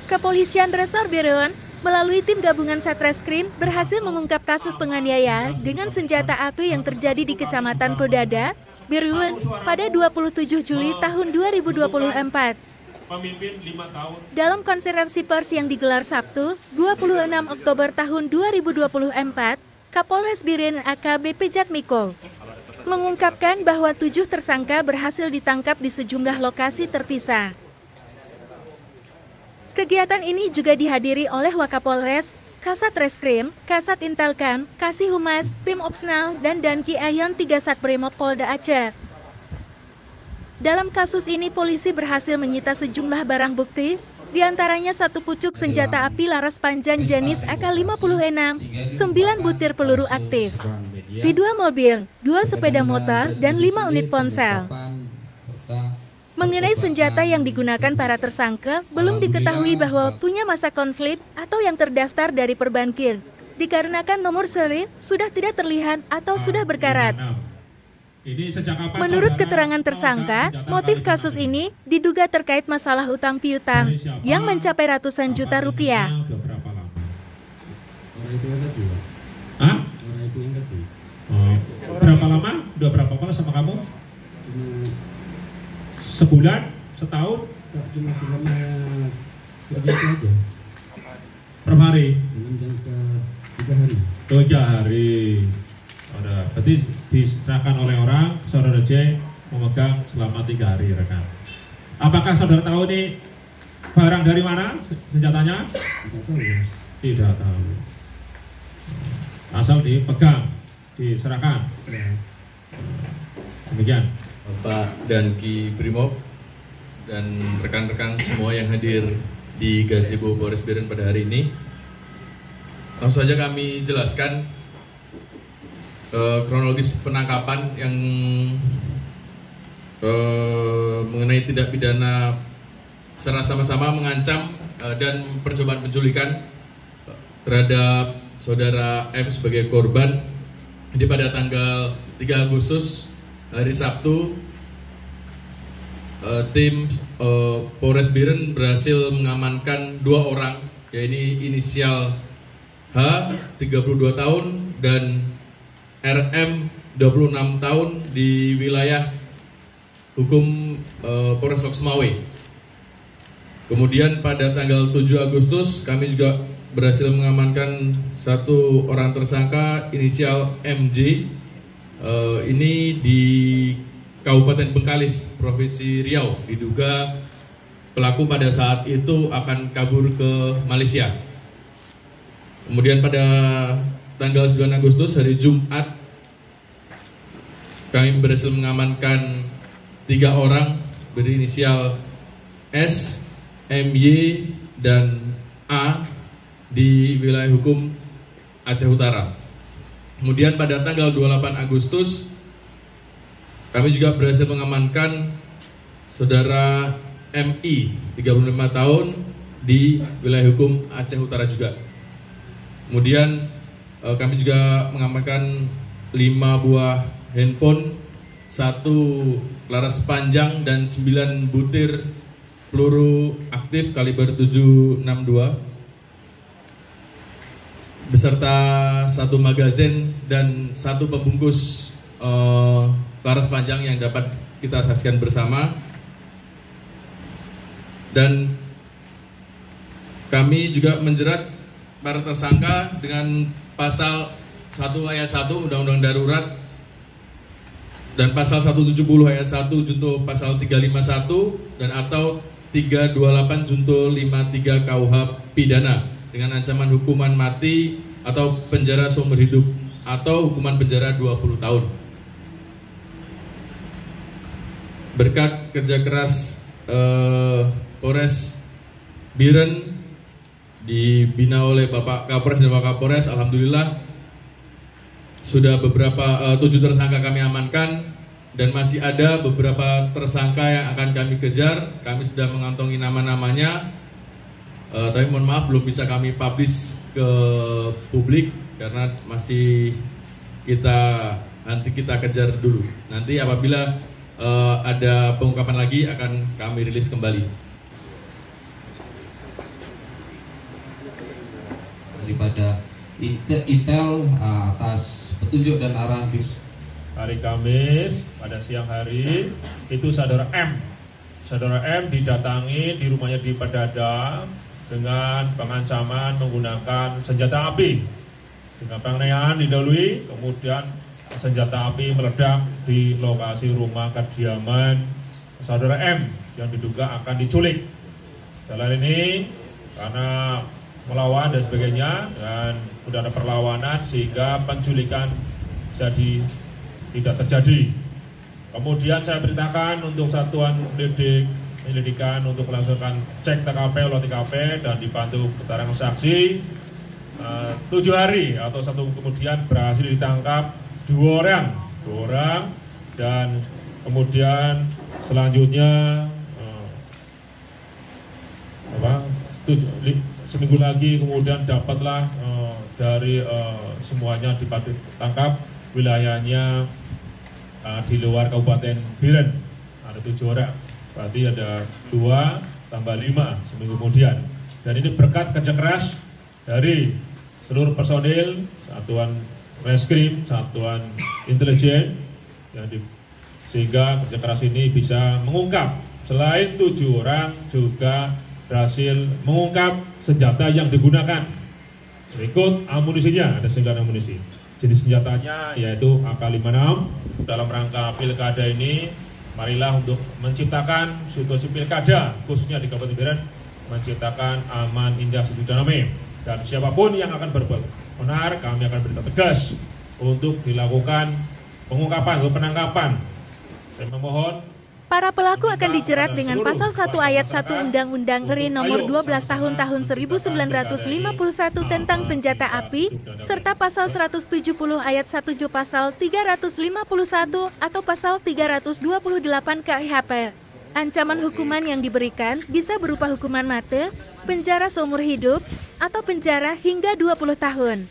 Kepolisian Resor Biren melalui tim gabungan Satreskrim berhasil mengungkap kasus penganiayaan dengan senjata api yang terjadi di Kecamatan Podada, Biren pada 27 Juli tahun 2024. Dalam konferensi pers yang digelar Sabtu, 26 Oktober tahun 2024, Kapolres Biren AKBP Jatmiko mengungkapkan bahwa 7 tersangka berhasil ditangkap di sejumlah lokasi terpisah. Kegiatan ini juga dihadiri oleh Wakapolres, Kasat Reskrim, Kasat Intelkam, Kasih Humas, Tim Opsnal, dan Danki Ayon 3 Satbrimob Polda Aceh. Dalam kasus ini, polisi berhasil menyita sejumlah barang bukti, diantaranya 1 pucuk senjata api laras panjang jenis AK-56, 9 butir peluru aktif, 2 mobil, 2 sepeda motor, dan 5 unit ponsel. Mengenai senjata yang digunakan para tersangka, belum diketahui bahwa punya masa konflik atau yang terdaftar dari perbankan, dikarenakan nomor seri sudah tidak terlihat atau sudah berkarat. Menurut keterangan tersangka, motif kasus ini diduga terkait masalah utang piutang yang mencapai ratusan juta rupiah. Berapa lama? Udah berapa kali sama kamu? Sebulan? Setahun? Tak, cuma selama kerja aja. Per hari? 3 hari. 3 hari. Berarti diserahkan oleh orang, saudara J memegang selama 3 hari, rekan. Apakah saudara tahu nih barang dari mana senjatanya? Tidak tahu ya. Tidak tahu. Asal dipegang, diserahkan. Ya. Demikian. Bapak Danki Brimob dan rekan-rekan semua yang hadir di Gazebo Polres Biren pada hari ini. Langsung saja kami jelaskan kronologis penangkapan yang mengenai tindak pidana secara sama-sama mengancam dan percobaan penculikan terhadap saudara M sebagai korban. Jadi pada tanggal 3 Agustus hari Sabtu, tim Polres Biren berhasil mengamankan 2 orang, yaitu inisial H 32 tahun dan RM 26 tahun di wilayah hukum Polres Lok Sumawe. Kemudian pada tanggal 7 Agustus kami juga berhasil mengamankan 1 orang tersangka inisial MJ. Ini di Kabupaten Bengkalis, Provinsi Riau. Diduga pelaku pada saat itu akan kabur ke Malaysia. Kemudian pada tanggal 9 Agustus hari Jumat kami berhasil mengamankan 3 orang berinisial S, MY, dan A di wilayah hukum Aceh Utara. Kemudian pada tanggal 28 Agustus kami juga berhasil mengamankan saudara MI 35 tahun di wilayah hukum Aceh Utara juga. Kemudian kami juga mengamankan 5 buah handphone, 1 laras panjang dan 9 butir peluru aktif kaliber 762 beserta 1 magazin dan 1 pembungkus laras panjang yang dapat kita saksikan bersama. Dan kami juga menjerat para tersangka dengan pasal 1 ayat 1 Undang-Undang Darurat dan pasal 170 ayat 1 junto pasal 351 dan atau 328 junto 53 KUH pidana dengan ancaman hukuman mati atau penjara seumur hidup atau hukuman penjara 20 tahun. Berkat kerja keras Polres Biren dibina oleh Bapak Kapolres dan Bapak Kapolres, alhamdulillah sudah beberapa 7 tersangka kami amankan dan masih ada beberapa tersangka yang akan kami kejar. Kami sudah mengantongi nama-namanya. Tapi mohon maaf belum bisa kami publish ke publik karena masih nanti kita kejar dulu. Nanti apabila ada pengungkapan lagi akan kami rilis kembali. daripada Intel atas petunjuk dan arahan Hari Kamis pada siang hari itu saudara M didatangi di rumahnya di Padada dengan pengancaman menggunakan senjata api. Dengan penganiayaan didahului, kemudian senjata api meledak di lokasi rumah kediaman saudara M yang diduga akan diculik. Dalam ini karena melawan dan sebagainya dan sudah ada perlawanan sehingga penculikan jadi tidak terjadi. Kemudian saya perintahkan untuk satuan penyelidikan untuk melaksanakan cek TKP, olah TKP dan dibantu keterangan saksi. 7 hari atau 1 kemudian berhasil ditangkap 2 orang dan kemudian selanjutnya seminggu lagi kemudian dapatlah dari semuanya ditangkap wilayahnya di luar Kabupaten Biren ada 7 orang, berarti ada 2 tambah 5 seminggu kemudian. Dan ini berkat kerja keras dari seluruh personil satuan reskrim, satuan intelijen sehingga kerja keras ini bisa mengungkap. Selain 7 orang juga berhasil mengungkap senjata yang digunakan. Berikut amunisinya, ada 9 amunisi. Jenis senjatanya yaitu AK-56. Dalam rangka pilkada ini, marilah untuk menciptakan situasi pilkada, khususnya di Kabupaten Biren, menciptakan aman, indah, sejuk, dan damai. Dan siapapun yang akan berbuat benar, kami akan bertindak tegas untuk dilakukan pengungkapan atau penangkapan. Saya memohon Para pelaku akan dijerat dengan pasal 1 ayat 1 Undang-Undang RI nomor 12 tahun 1951 tentang senjata api, serta pasal 170 ayat 1 pasal 351 atau pasal 328 KIHP. Ancaman hukuman yang diberikan bisa berupa hukuman mati, penjara seumur hidup, atau penjara hingga 20 tahun.